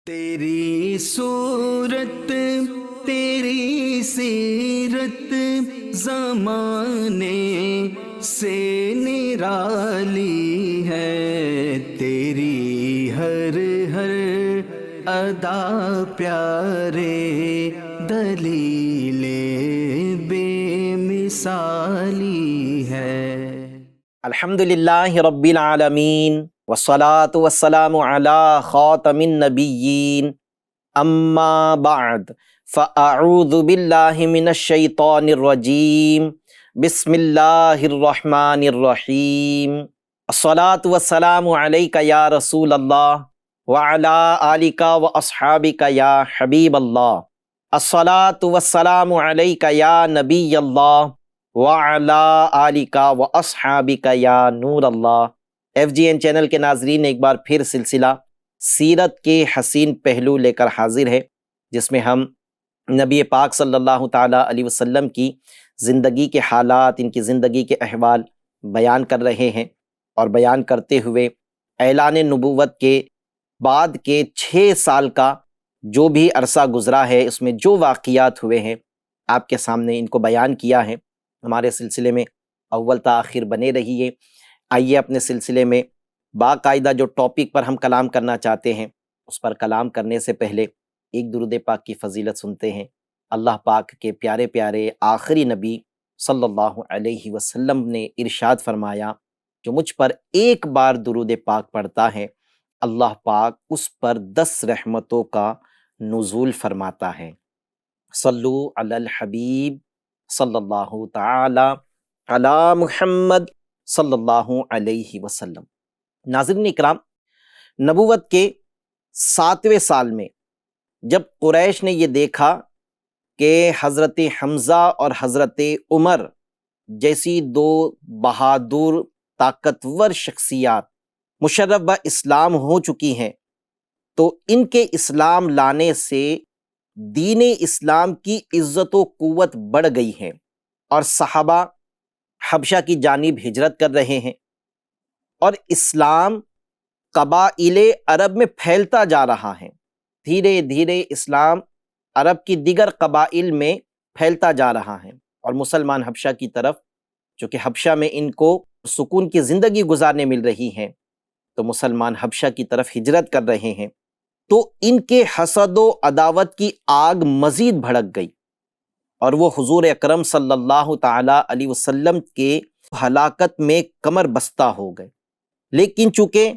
تیری صورت تیری سیرت زمانے سے نرالی ہے، تیری ہر ہر ادا پیارے دلیل بے مثالی ہے۔ الحمدللہ رب العالمین والصلاة والسلام علی خاتم النبیین، اما بعد فاعوذ باللہ من الشیطان الرجیم، بسم اللہ الرحمن الرحیم۔ الصلاة والسلام علیک یا رسول اللہ وعلی آلک واصحابک یا حبیب اللہ، الصلاة والسلام علیک یا نبی اللہ وعلی آلک واصحابک یا نور اللہ۔ ایف جی این چینل کے ناظرین، ایک بار پھر سلسلہ سیرت کے حسین پہلو لے کر حاضر ہے، جس میں ہم نبی پاک صلی اللہ تعالیٰ علیہ وسلم کی زندگی کے حالات، ان کی زندگی کے احوال بیان کر رہے ہیں، اور بیان کرتے ہوئے اعلان نبوت کے بعد کے 6 سال کا جو بھی عرصہ گزرا ہے، اس میں جو واقعات ہوئے ہیں آپ کے سامنے ان کو بیان کیا ہے۔ ہمارے سلسلے میں اول تا آخر بنے رہیے۔ آئیے اپنے سلسلے میں باقاعدہ جو ٹاپک پر ہم کلام کرنا چاہتے ہیں، اس پر کلام کرنے سے پہلے ایک درود پاک کی فضیلت سنتے ہیں۔ اللہ پاک کے پیارے پیارے آخری نبی صلی اللہ علیہ وسلم نے ارشاد فرمایا، جو مجھ پر ایک بار درود پاک پڑھتا ہے، اللہ پاک اس پر 10 رحمتوں کا نزول فرماتا ہے۔ صلو علی الحبیب صلی اللہ تعالی علی محمد صلی اللہ علیہ وسلم۔ ناظرین اکرام، نبوت کے 7ویں سال میں جب قریش نے یہ دیکھا کہ حضرت حمزہ اور حضرت عمر جیسی 2 بہادر طاقتور شخصیات مشرف با اسلام ہو چکی ہیں، تو ان کے اسلام لانے سے دین اسلام کی عزت و قوت بڑھ گئی ہے، اور صحابہ حبشہ کی جانب ہجرت کر رہے ہیں، اور اسلام قبائل عرب میں پھیلتا جا رہا ہے۔ دھیرے دھیرے اسلام عرب کی دیگر قبائل میں پھیلتا جا رہا ہے، اور مسلمان حبشہ کی طرف، چونکہ حبشہ میں ان کو سکون کی زندگی گزارنے مل رہی ہے، تو مسلمان حبشہ کی طرف ہجرت کر رہے ہیں، تو ان کے حسد و عداوت کی آگ مزید بھڑک گئی، اور وہ حضور اکرم صلی اللہ تعالیٰ علیہ وسلم کے ہلاکت میں کمر بستہ ہو گئے۔ لیکن چونکہ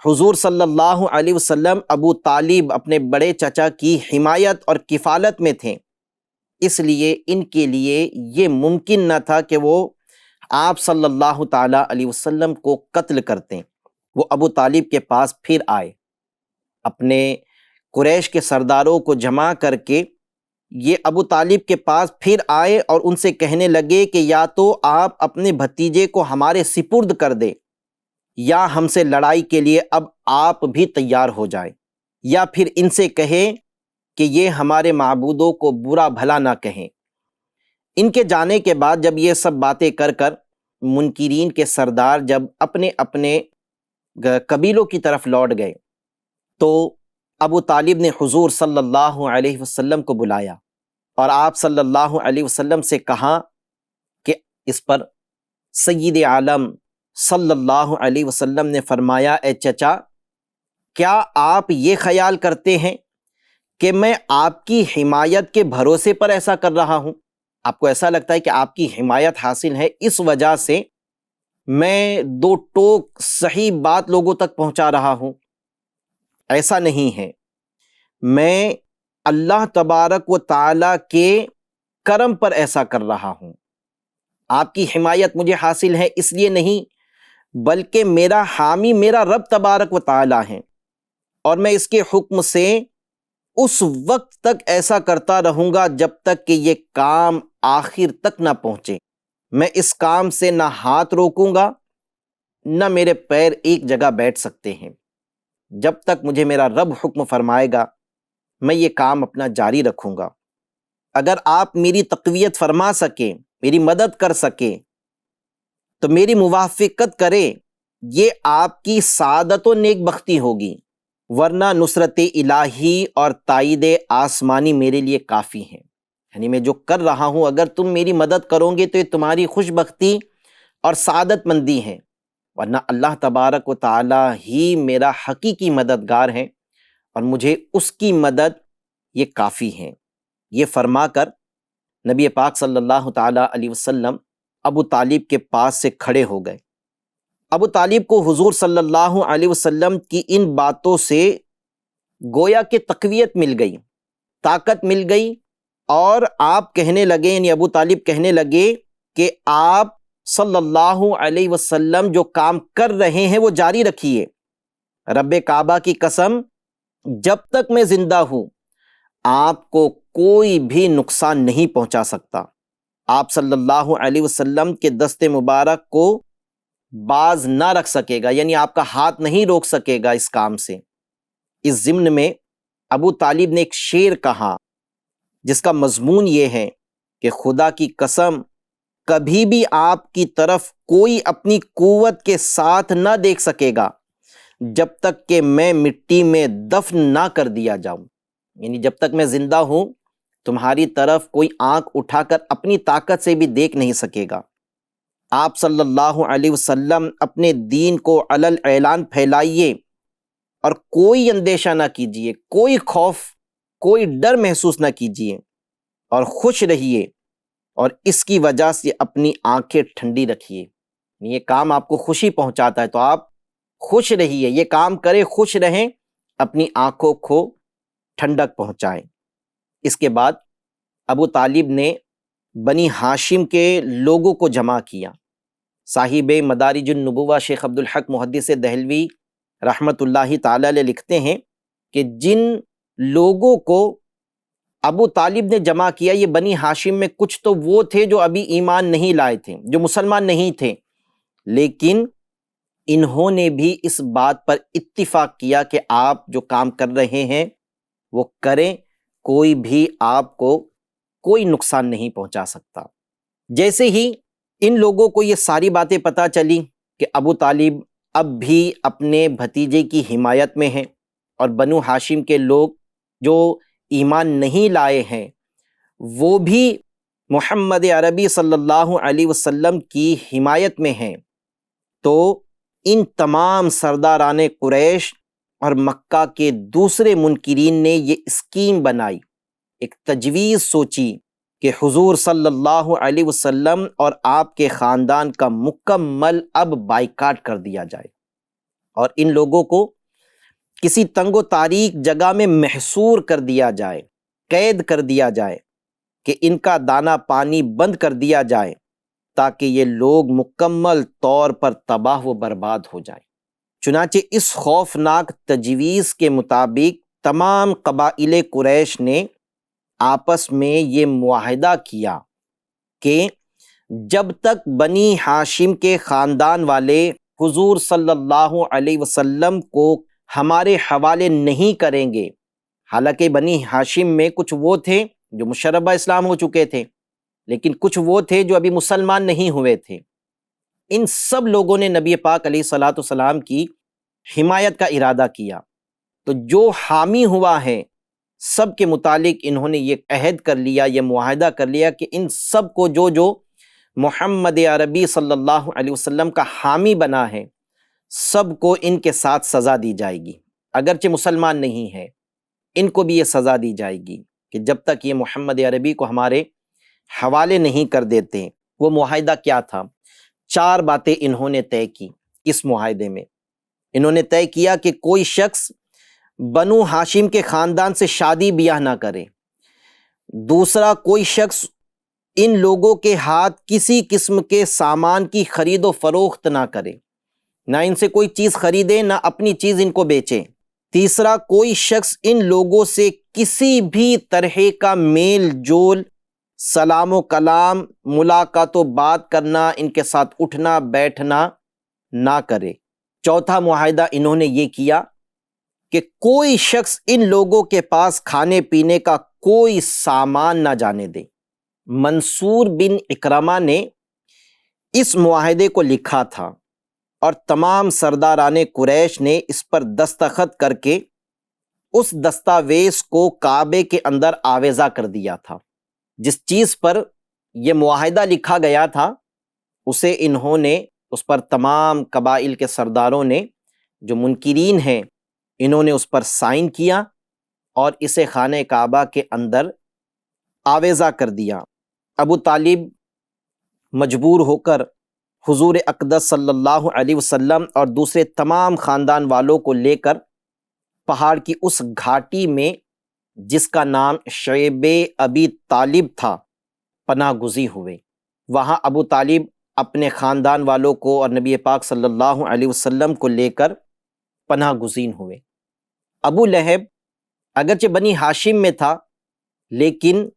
حضور صلی اللہ علیہ وسلم ابو طالب اپنے بڑے چچا کی حمایت اور کفالت میں تھے، اس لیے ان کے لیے یہ ممکن نہ تھا کہ وہ آپ صلی اللہ تعالیٰ علیہ وسلم کو قتل کرتے۔ وہ ابو طالب کے پاس پھر آئے، اپنے قریش کے سرداروں کو جمع کر کے یہ ابو طالب کے پاس پھر آئے، اور ان سے کہنے لگے کہ یا تو آپ اپنے بھتیجے کو ہمارے سپرد کر دیں، یا ہم سے لڑائی کے لیے اب آپ بھی تیار ہو جائیں، یا پھر ان سے کہیں کہ یہ ہمارے معبودوں کو برا بھلا نہ کہیں۔ ان کے جانے کے بعد جب یہ سب باتیں کر کر منکرین کے سردار جب اپنے اپنے قبیلوں کی طرف لوٹ گئے، تو ابو طالب نے حضور صلی اللہ علیہ وسلم کو بلایا، اور آپ صلی اللہ علیہ وسلم سے کہا کہ اس پر سید عالم صلی اللہ علیہ وسلم نے فرمایا، اے چچا، کیا آپ یہ خیال کرتے ہیں کہ میں آپ کی حمایت کے بھروسے پر ایسا کر رہا ہوں؟ آپ کو ایسا لگتا ہے کہ آپ کی حمایت حاصل ہے، اس وجہ سے میں 2 ٹوک صحیح بات لوگوں تک پہنچا رہا ہوں؟ ایسا نہیں ہے، میں اللہ تبارک و تعالیٰ کے کرم پر ایسا کر رہا ہوں۔ آپ کی حمایت مجھے حاصل ہے اس لیے نہیں، بلکہ میرا حامی میرا رب تبارک و تعالیٰ ہے، اور میں اس کے حکم سے اس وقت تک ایسا کرتا رہوں گا جب تک کہ یہ کام آخر تک نہ پہنچے۔ میں اس کام سے نہ ہاتھ روکوں گا، نہ میرے پیر ایک جگہ بیٹھ سکتے ہیں۔ جب تک مجھے میرا رب حکم فرمائے گا، میں یہ کام اپنا جاری رکھوں گا۔ اگر آپ میری تقویت فرما سکیں، میری مدد کر سکیں، تو میری موافقت کرے، یہ آپ کی سعادت و نیک بختی ہوگی۔ ورنہ نصرت الہی اور تائید آسمانی میرے لیے کافی ہیں۔ یعنی میں جو کر رہا ہوں، اگر تم میری مدد کرو گے تو یہ تمہاری خوش بختی اور سعادت مندی ہے، ورنہ اللہ تبارک و تعالی ہی میرا حقیقی مددگار ہے اور مجھے اس کی مدد یہ کافی ہے۔ یہ فرما کر نبی پاک صلی اللہ تعالیٰ علیہ وسلم ابو طالب کے پاس سے کھڑے ہو گئے۔ ابو طالب کو حضور صلی اللہ علیہ وسلم کی ان باتوں سے گویا کہ تقویت مل گئی، طاقت مل گئی، اور آپ کہنے لگے، یعنی ابو طالب کہنے لگے کہ آپ صلی اللہ علیہ وسلم جو کام کر رہے ہیں وہ جاری رکھیے۔ رب کعبہ کی قسم، جب تک میں زندہ ہوں آپ کو کوئی بھی نقصان نہیں پہنچا سکتا۔ آپ صلی اللہ علیہ وسلم کے دست مبارک کو باز نہ رکھ سکے گا، یعنی آپ کا ہاتھ نہیں روک سکے گا اس کام سے۔ اس ضمن میں ابو طالب نے ایک شعر کہا جس کا مضمون یہ ہے کہ خدا کی قسم کبھی بھی آپ کی طرف کوئی اپنی قوت کے ساتھ نہ دیکھ سکے گا جب تک کہ میں مٹی میں دفن نہ کر دیا جاؤں۔ یعنی جب تک میں زندہ ہوں تمہاری طرف کوئی آنکھ اٹھا کر اپنی طاقت سے بھی دیکھ نہیں سکے گا۔ آپ صلی اللہ علیہ وسلم اپنے دین کو علل اعلان پھیلائیے اور کوئی اندیشہ نہ کیجیے، کوئی خوف، کوئی ڈر محسوس نہ کیجیے، اور خوش رہیے، اور اس کی وجہ سے اپنی آنکھیں ٹھنڈی رکھیے۔ یہ کام آپ کو خوشی پہنچاتا ہے تو آپ خوش رہیے، یہ کام کریں، خوش رہیں، اپنی آنکھوں کو ٹھنڈک پہنچائیں۔ اس کے بعد ابو طالب نے بنی ہاشم کے لوگوں کو جمع کیا۔ صاحب مدارج النبوہ شیخ عبدالحق محدث دہلوی رحمۃ اللہ تعالی علیہ لکھتے ہیں کہ جن لوگوں کو ابو طالب نے جمع کیا، یہ بنی ہاشم میں کچھ تو وہ تھے جو ابھی ایمان نہیں لائے تھے، جو مسلمان نہیں تھے، لیکن انہوں نے بھی اس بات پر اتفاق کیا کہ آپ جو کام کر رہے ہیں وہ کریں، کوئی بھی آپ کو کوئی نقصان نہیں پہنچا سکتا۔ جیسے ہی ان لوگوں کو یہ ساری باتیں پتہ چلی کہ ابو طالب اب بھی اپنے بھتیجے کی حمایت میں ہیں اور بنو ہاشم کے لوگ جو ایمان نہیں لائے ہیں وہ بھی محمد عربی صلی اللہ علیہ وسلم کی حمایت میں ہیں، تو ان تمام سرداران قریش اور مکہ کے دوسرے منکرین نے یہ اسکیم بنائی، ایک تجویز سوچی کہ حضور صلی اللہ علیہ وسلم اور آپ کے خاندان کا مکمل اب بائیکاٹ کر دیا جائے، اور ان لوگوں کو کسی تنگ و تاریک جگہ میں محصور کر دیا جائے، قید کر دیا جائے، کہ ان کا دانہ پانی بند کر دیا جائے تاکہ یہ لوگ مکمل طور پر تباہ و برباد ہو جائیں۔ چنانچہ اس خوفناک تجویز کے مطابق تمام قبائل قریش نے آپس میں یہ معاہدہ کیا کہ جب تک بنی ہاشم کے خاندان والے حضور صلی اللہ علیہ وسلم کو ہمارے حوالے نہیں کریں گے، حالانکہ بنی ہاشم میں کچھ وہ تھے جو مشربہ اسلام ہو چکے تھے، لیکن کچھ وہ تھے جو ابھی مسلمان نہیں ہوئے تھے، ان سب لوگوں نے نبی پاک علیہ الصلاۃ والسلام کی حمایت کا ارادہ کیا۔ تو جو حامی ہوا ہے سب کے متعلق انہوں نے یہ عہد کر لیا، یہ معاہدہ کر لیا کہ ان سب کو جو محمد عربی صلی اللہ علیہ وسلم کا حامی بنا ہے سب کو ان کے ساتھ سزا دی جائے گی، اگرچہ مسلمان نہیں ہے ان کو بھی یہ سزا دی جائے گی کہ جب تک یہ محمد عربی کو ہمارے حوالے نہیں کر دیتے۔ وہ معاہدہ کیا تھا؟ 4 باتیں انہوں نے طے کی۔ اس معاہدے میں انہوں نے طے کیا کہ کوئی شخص بنو ہاشم کے خاندان سے شادی بیاہ نہ کرے، دوسرا کوئی شخص ان لوگوں کے ہاتھ کسی قسم کے سامان کی خرید و فروخت نہ کرے، نہ ان سے کوئی چیز خریدے نہ اپنی چیز ان کو بیچے، تیسرا کوئی شخص ان لوگوں سے کسی بھی طرح کا میل جول، سلام و کلام، ملاقات و بات کرنا، ان کے ساتھ اٹھنا بیٹھنا نہ کرے۔ چوتھا معاہدہ انہوں نے یہ کیا کہ کوئی شخص ان لوگوں کے پاس کھانے پینے کا کوئی سامان نہ جانے دے۔ منصور بن اکرمہ نے اس معاہدے کو لکھا تھا اور تمام سرداران قریش نے اس پر دستخط کر کے اس دستاویز کو کعبے کے اندر آویزہ کر دیا تھا۔ جس چیز پر یہ معاہدہ لکھا گیا تھا اسے انہوں نے، اس پر تمام قبائل کے سرداروں نے جو منکرین ہیں انہوں نے اس پر سائن کیا اور اسے خانہ کعبہ کے اندر آویزہ کر دیا۔ ابو طالب مجبور ہو کر حضور اقدس صلی اللہ علیہ وسلم اور دوسرے تمام خاندان والوں کو لے کر پہاڑ کی اس گھاٹی میں جس کا نام شعیب ابی طالب تھا پناہ گزین ہوئے۔ وہاں ابو طالب اپنے خاندان والوں کو اور نبی پاک صلی اللہ علیہ وسلم کو لے کر پناہ گزین ہوئے۔ ابو لہب اگرچہ بنی ہاشم میں تھا لیکن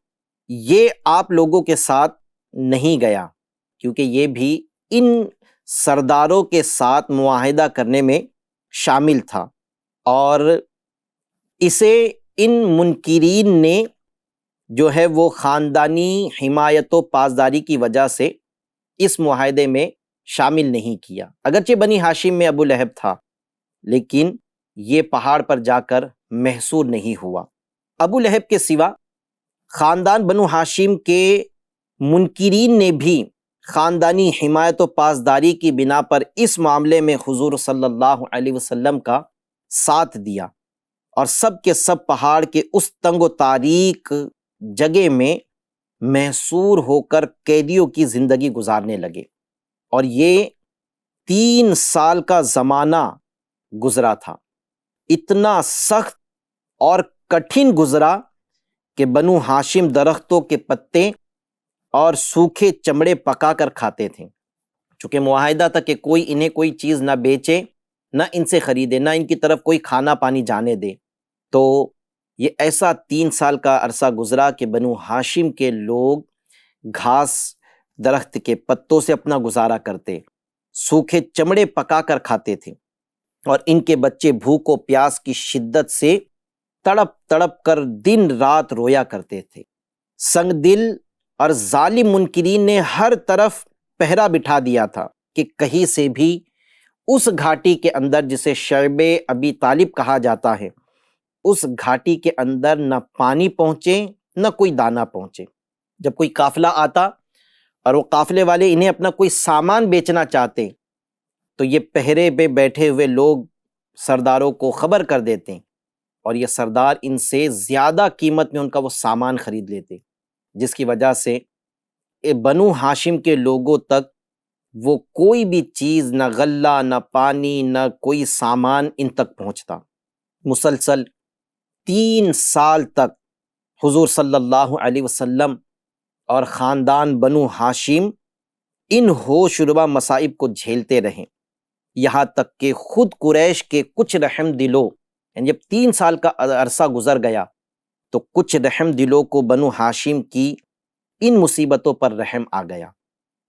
یہ آپ لوگوں کے ساتھ نہیں گیا، کیونکہ یہ بھی ان سرداروں کے ساتھ معاہدہ کرنے میں شامل تھا، اور اسے ان منکرین نے جو ہے وہ خاندانی حمایت و پاسداری کی وجہ سے اس معاہدے میں شامل نہیں کیا۔ اگرچہ بنی ہاشم میں ابو لہب تھا لیکن یہ پہاڑ پر جا کر محصور نہیں ہوا۔ ابو لہب کے سوا خاندان بنو ہاشم کے منکرین نے بھی خاندانی حمایت و پاسداری کی بنا پر اس معاملے میں حضور صلی اللہ علیہ وسلم کا ساتھ دیا، اور سب کے سب پہاڑ کے اس تنگ و تاریک جگہ میں محصور ہو کر قیدیوں کی زندگی گزارنے لگے، اور یہ 3 سال کا زمانہ گزرا تھا۔ اتنا سخت اور کٹھن گزرا کہ بنو ہاشم درختوں کے پتے اور سوکھے چمڑے پکا کر کھاتے تھے، چونکہ معاہدہ تھا کہ کوئی انہیں کوئی چیز نہ بیچے، نہ ان سے خریدے، نہ ان کی طرف کوئی کھانا پانی جانے دے۔ تو یہ ایسا 3 سال کا عرصہ گزرا کہ بنو ہاشم کے لوگ گھاس درخت کے پتوں سے اپنا گزارا کرتے، سوکھے چمڑے پکا کر کھاتے تھے، اور ان کے بچے بھوک و پیاس کی شدت سے تڑپ تڑپ کر دن رات رویا کرتے تھے۔ سنگ دل اور ظالم منکرین نے ہر طرف پہرا بٹھا دیا تھا کہ کہیں سے بھی اس گھاٹی کے اندر جسے شعیب ابی طالب کہا جاتا ہے، اس گھاٹی کے اندر نہ پانی پہنچے نہ کوئی دانہ پہنچے۔ جب کوئی قافلہ آتا اور وہ قافلے والے انہیں اپنا کوئی سامان بیچنا چاہتے تو یہ پہرے پہ بیٹھے ہوئے لوگ سرداروں کو خبر کر دیتے، اور یہ سردار ان سے زیادہ قیمت میں ان کا وہ سامان خرید لیتے، جس کی وجہ سے بنو ہاشم کے لوگوں تک وہ کوئی بھی چیز، نہ غلہ نہ پانی نہ کوئی سامان ان تک پہنچتا۔ مسلسل 3 سال تک حضور صلی اللہ علیہ وسلم اور خاندان بنو ہاشم ان ہوش ربا مصائب کو جھیلتے رہے، یہاں تک کہ خود قریش کے کچھ رحم دلوں، یعنی جب 3 سال کا عرصہ گزر گیا تو کچھ رحم دلوں کو بنو ہاشم کی ان مصیبتوں پر رحم آ گیا،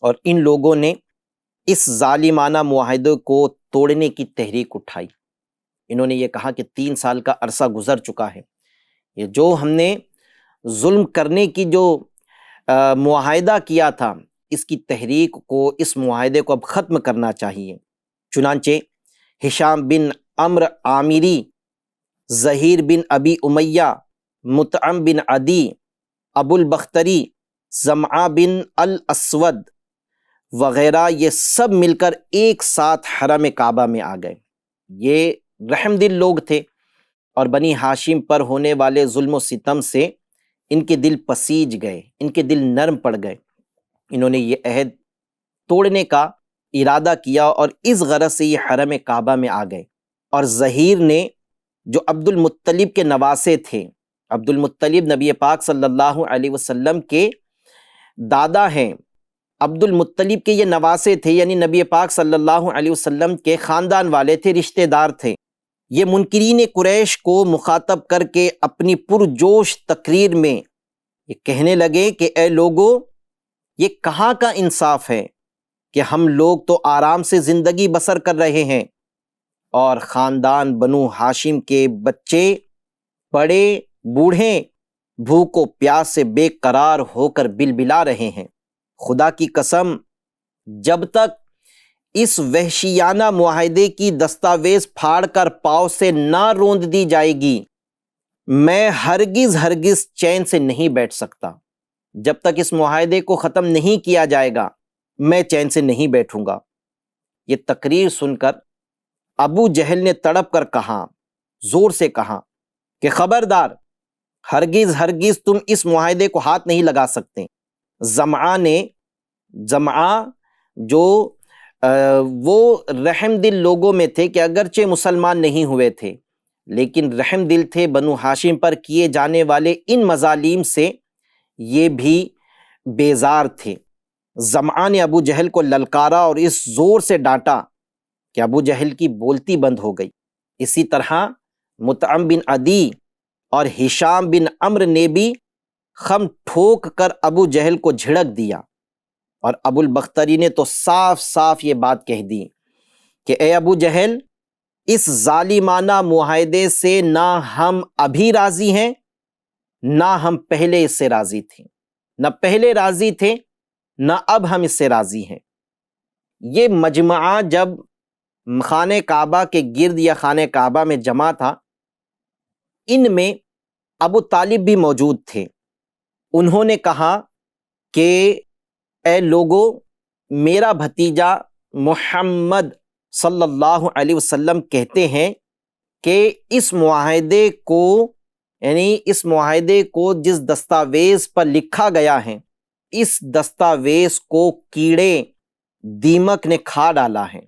اور ان لوگوں نے اس ظالمانہ معاہدے کو توڑنے کی تحریک اٹھائی۔ انہوں نے یہ کہا کہ 3 سال کا عرصہ گزر چکا ہے، یہ جو ہم نے ظلم کرنے کی جو معاہدہ کیا تھا اس کی تحریک کو، اس معاہدے کو اب ختم کرنا چاہیے۔ چنانچہ ہشام بن عمرو عامری، زہیر بن ابی امیہ، مطعم بن عدی، ابو البختری، زمعہ بن الاسود وغیرہ یہ سب مل کر ایک ساتھ حرم کعبہ میں آ گئے۔ یہ رحم دل لوگ تھے، اور بنی ہاشم پر ہونے والے ظلم و ستم سے ان کے دل پسیج گئے، ان کے دل نرم پڑ گئے۔ انہوں نے یہ عہد توڑنے کا ارادہ کیا اور اس غرض سے یہ حرم کعبہ میں آ گئے۔ اور زہیر نے، جو عبد المطلب کے نواسے تھے، عبد المطلب نبی پاک صلی اللہ علیہ وسلم کے دادا ہیں، عبد المطلب کے یہ نواسے تھے، یعنی نبی پاک صلی اللہ علیہ وسلم کے خاندان والے تھے، رشتہ دار تھے۔ یہ منکرین قریش کو مخاطب کر کے اپنی پرجوش تقریر میں یہ کہنے لگے کہ اے لوگو، یہ کہاں کا انصاف ہے کہ ہم لوگ تو آرام سے زندگی بسر کر رہے ہیں، اور خاندان بنو ہاشم کے بچے، بڑے بوڑھے بھوک و پیاس سے بے قرار ہو کر بلبلا رہے ہیں۔ خدا کی قسم، جب تک اس وحشیانہ معاہدے کی دستاویز پھاڑ کر پاؤں سے نہ روند دی جائے گی، میں ہرگز ہرگز چین سے نہیں بیٹھ سکتا، جب تک اس معاہدے کو ختم نہیں کیا جائے گا میں چین سے نہیں بیٹھوں گا۔ یہ تقریر سن کر ابو جہل نے تڑپ کر کہا، زور سے کہا کہ خبردار، ہرگز ہرگز تم اس معاہدے کو ہاتھ نہیں لگا سکتے۔ زمعہ جو وہ رحم دل لوگوں میں تھے کہ اگرچہ مسلمان نہیں ہوئے تھے لیکن رحم دل تھے، بنو ہاشم پر کیے جانے والے ان مظالم سے یہ بھی بیزار تھے۔ زمعہ نے ابو جہل کو للکارا اور اس زور سے ڈانٹا کہ ابو جہل کی بولتی بند ہو گئی۔ اسی طرح مطعم بن عدی اور ہشام بن عمرو نے بھی خم ٹھوک کر ابو جہل کو جھڑک دیا، اور ابو البختری نے تو صاف صاف یہ بات کہہ دی کہ اے ابو جہل، اس ظالمانہ معاہدے سے نہ ہم ابھی راضی ہیں نہ ہم پہلے اس سے راضی تھے، نہ پہلے راضی تھے نہ اب ہم اس سے راضی ہیں۔ یہ مجمعہ جب خانہ کعبہ کے گرد یا خانہ کعبہ میں جمع تھا، ان میں ابو طالب بھی موجود تھے۔ انہوں نے کہا کہ اے لوگو، میرا بھتیجا محمد صلی اللہ علیہ وسلم کہتے ہیں کہ اس معاہدے کو جس دستاویز پر لکھا گیا ہے، اس دستاویز کو کیڑے دیمک نے کھا ڈالا ہے،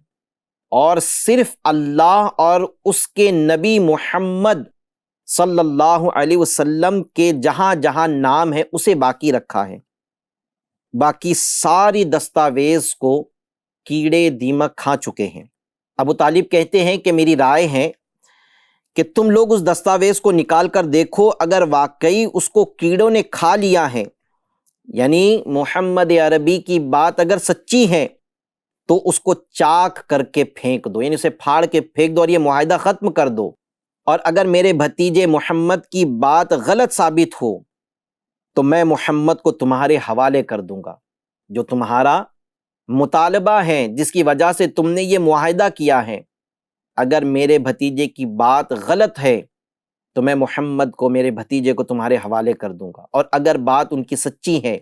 اور صرف اللہ اور اس کے نبی محمد صلی اللہ علیہ وسلم کے جہاں جہاں نام ہے اسے باقی رکھا ہے، باقی ساری دستاویز کو کیڑے دیمک کھا چکے ہیں۔ ابو طالب کہتے ہیں کہ میری رائے ہے کہ تم لوگ اس دستاویز کو نکال کر دیکھو، اگر واقعی اس کو کیڑوں نے کھا لیا ہے، یعنی محمد عربی کی بات اگر سچی ہے تو اس کو چاک کر کے پھینک دو، یعنی اسے پھاڑ کے پھینک دو اور یہ معاہدہ ختم کر دو، اور اگر میرے بھتیجے محمد کی بات غلط ثابت ہو تو میں محمد کو تمہارے حوالے کر دوں گا۔ جو تمہارا مطالبہ ہے، جس کی وجہ سے تم نے یہ معاہدہ کیا ہے، اگر میرے بھتیجے کی بات غلط ہے تو میں محمد کو، میرے بھتیجے کو تمہارے حوالے کر دوں گا، اور اگر بات ان کی سچی ہے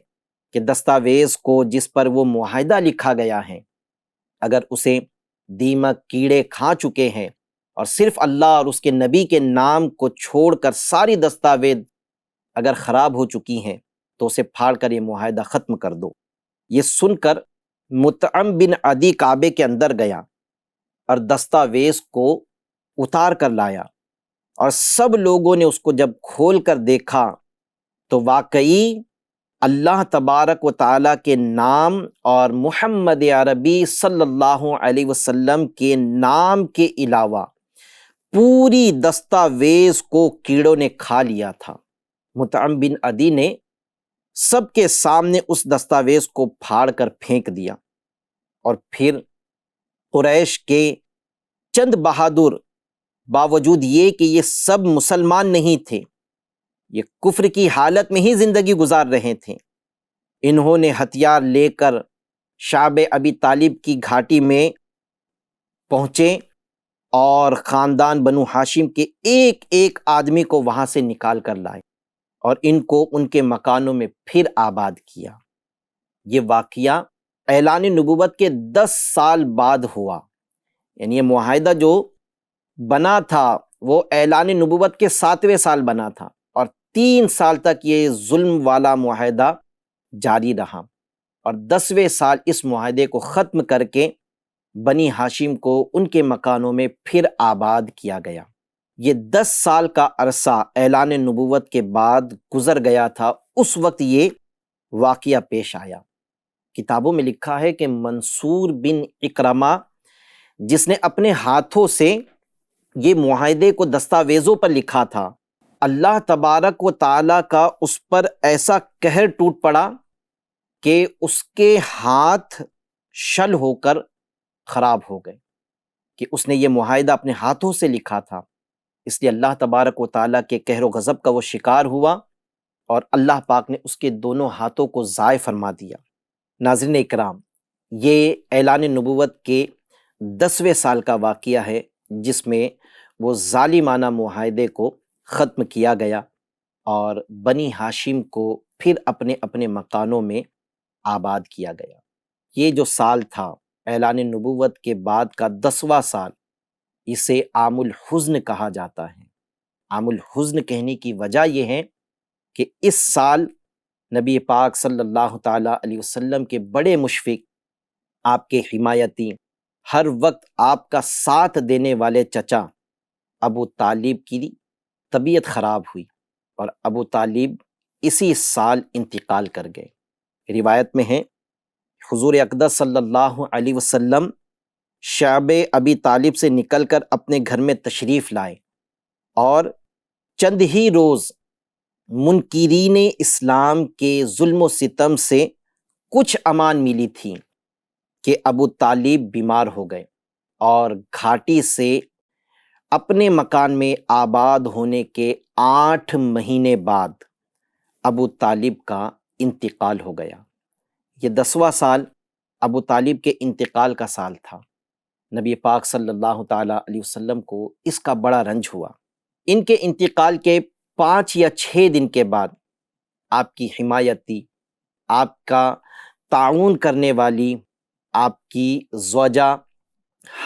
کہ دستاویز کو جس پر وہ معاہدہ لکھا گیا ہے اگر اسے دیمک کیڑے کھا چکے ہیں، اور صرف اللہ اور اس کے نبی کے نام کو چھوڑ کر ساری دستاویز اگر خراب ہو چکی ہیں تو اسے پھاڑ کر یہ معاہدہ ختم کر دو۔ یہ سن کر مطعم بن عدی کعبے کے اندر گیا اور دستاویز کو اتار کر لایا، اور سب لوگوں نے اس کو جب کھول کر دیکھا تو واقعی اللہ تبارک و تعالیٰ کے نام اور محمد عربی صلی اللہ علیہ وسلم کے نام کے علاوہ پوری دستاویز کو کیڑوں نے کھا لیا تھا۔ مطعم بن عدی نے سب کے سامنے اس دستاویز کو پھاڑ کر پھینک دیا، اور پھر قریش کے چند بہادر، باوجود یہ کہ یہ سب مسلمان نہیں تھے، یہ کفر کی حالت میں ہی زندگی گزار رہے تھے، انہوں نے ہتھیار لے کر شعب ابی طالب کی گھاٹی میں پہنچے اور خاندان بنو ہاشم کے ایک ایک آدمی کو وہاں سے نکال کر لائے اور ان کو ان کے مکانوں میں پھر آباد کیا۔ یہ واقعہ اعلان نبوت کے 10 سال بعد ہوا، یعنی یہ معاہدہ جو بنا تھا وہ اعلان نبوت کے 7ویں سال بنا تھا، اور 3 سال تک یہ ظلم والا معاہدہ جاری رہا، اور 10ویں سال اس معاہدے کو ختم کر کے بنی ہاشم کو ان کے مکانوں میں پھر آباد کیا گیا۔ یہ 10 سال کا عرصہ اعلان نبوت کے بعد گزر گیا تھا، اس وقت یہ واقعہ پیش آیا۔ کتابوں میں لکھا ہے کہ منصور بن اکرمہ، جس نے اپنے ہاتھوں سے یہ معاہدے کو دستاویزوں پر لکھا تھا، اللہ تبارک و تعالیٰ کا اس پر ایسا قہر ٹوٹ پڑا کہ اس کے ہاتھ شل ہو کر خراب ہو گئے، کہ اس نے یہ معاہدہ اپنے ہاتھوں سے لکھا تھا، اس لیے اللہ تبارک و تعالیٰ کے قہر و غضب کا وہ شکار ہوا اور اللہ پاک نے اس کے دونوں ہاتھوں کو ضائع فرما دیا۔ ناظرین اکرام، یہ اعلان نبوت کے 10ویں سال کا واقعہ ہے جس میں وہ ظالمانہ معاہدے کو ختم کیا گیا اور بنی ہاشم کو پھر اپنے اپنے مکانوں میں آباد کیا گیا۔ یہ جو سال تھا اعلان نبوت کے بعد کا 10واں سال، اسے عام الحزن کہا جاتا ہے۔ عام الحزن کہنے کی وجہ یہ ہے کہ اس سال نبی پاک صلی اللہ تعالیٰ علیہ وسلم کے بڑے مشفق، آپ کے حمایتی، ہر وقت آپ کا ساتھ دینے والے چچا ابو طالب کی طبیعت خراب ہوئی اور ابو طالب اسی سال انتقال کر گئے۔ روایت میں ہے حضور اقدس صلی اللہ علیہ وسلم شعب ابی طالب سے نکل کر اپنے گھر میں تشریف لائے اور چند ہی روز منکرین اسلام کے ظلم و ستم سے کچھ امان ملی تھی کہ ابو طالب بیمار ہو گئے اور گھاٹی سے اپنے مکان میں آباد ہونے کے 8 مہینے بعد ابو طالب کا انتقال ہو گیا۔ یہ 10واں سال ابو طالب کے انتقال کا سال تھا۔ نبی پاک صلی اللہ تعالیٰ علیہ وسلم کو اس کا بڑا رنج ہوا۔ ان کے انتقال کے 5 یا 6 دن کے بعد آپ کی حمایتی، آپ کا تعاون کرنے والی، آپ کی زوجہ،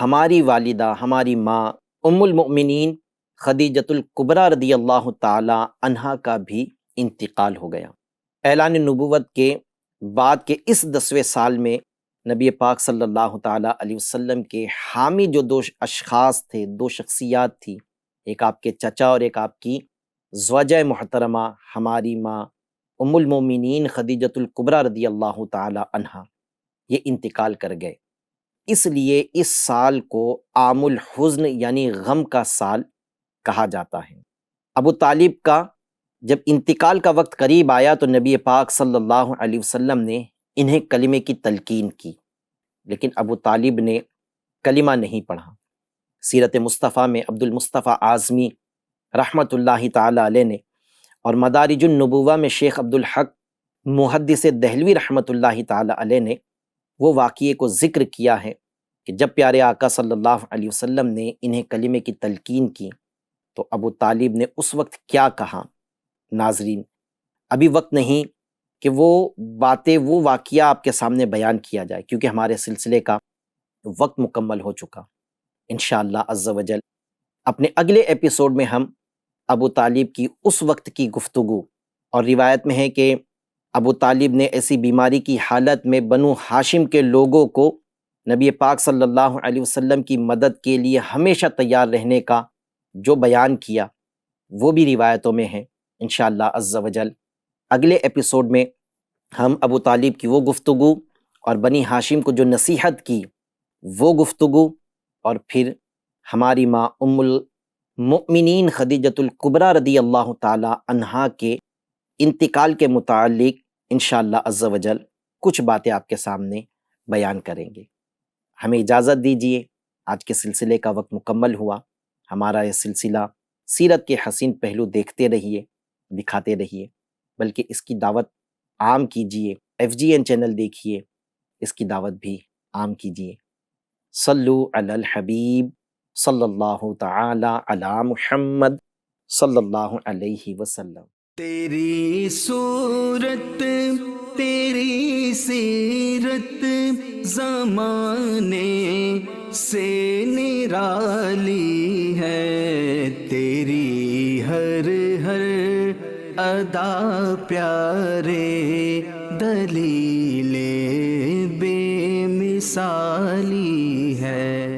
ہماری والدہ، ہماری ماں ام المؤمنین خدیجۃ الکبریٰ رضی اللہ تعالی عنہا کا بھی انتقال ہو گیا۔ اعلان نبوت کے بعد کے اس 10ویں سال میں نبی پاک صلی اللہ تعالیٰ علیہ وسلم کے حامی جو 2 اشخاص تھے، 2 شخصیات تھی، ایک آپ کے چچا اور ایک آپ کی زوجہ محترمہ ہماری ماں ام المومنین خدیجۃ الکبریٰ رضی اللہ تعالی عنہا، یہ انتقال کر گئے۔ اس لیے اس سال کو عام الحزن یعنی غم کا سال کہا جاتا ہے۔ ابو طالب کا جب انتقال کا وقت قریب آیا تو نبی پاک صلی اللہ علیہ وسلم نے انہیں کلمے کی تلقین کی، لیکن ابو طالب نے کلمہ نہیں پڑھا۔ سیرت مصطفیٰ میں عبد المصطفیٰ اعظمی رحمۃ اللہ تعالی علیہ نے اور مدارج النبوہ میں شیخ عبد الحق محدث دہلوی رحمۃ اللہ تعالی علیہ نے وہ واقعے کو ذکر کیا ہے کہ جب پیارے آقا صلی اللہ علیہ وسلم نے انہیں کلمے کی تلقین کی تو ابو طالب نے اس وقت کیا کہا۔ ناظرین، ابھی وقت نہیں کہ وہ باتیں، وہ واقعہ آپ کے سامنے بیان کیا جائے، کیونکہ ہمارے سلسلے کا وقت مکمل ہو چکا۔ انشاءاللہ عز و جل اپنے اگلے ایپیسوڈ میں ہم ابو طالب کی اس وقت کی گفتگو، اور روایت میں ہے کہ ابو طالب نے ایسی بیماری کی حالت میں بنو ہاشم کے لوگوں کو نبی پاک صلی اللہ علیہ وسلم کی مدد کے لیے ہمیشہ تیار رہنے کا جو بیان کیا، وہ بھی روایتوں میں ہے۔ انشاءاللہ عز و جل اگلے ایپیسوڈ میں ہم ابو طالب کی وہ گفتگو اور بنی ہاشم کو جو نصیحت کی وہ گفتگو، اور پھر ہماری ماں ام المؤمنین خدیجۃ الکبریٰ رضی اللہ تعالی عنہا کے انتقال کے متعلق انشاءاللہ عز و جل کچھ باتیں آپ کے سامنے بیان کریں گے۔ ہمیں اجازت دیجیے، آج کے سلسلے کا وقت مکمل ہوا۔ ہمارا یہ سلسلہ سیرت کے حسین پہلو دیکھتے رہیے، دکھاتے رہیے، بلکہ اس کی دعوت عام کیجیے۔ FGN چینل دیکھیے، اس کی دعوت بھی عام کیجیے۔ صلو علی الحبیب صلی اللہ تعالی علی محمد صلی اللہ علیہ وسلم۔ تیری صورت تیری سیرت زمانے سے نرالی ہے، تیری ہر ہر ادا پیارے دلیل بے مثالی ہے۔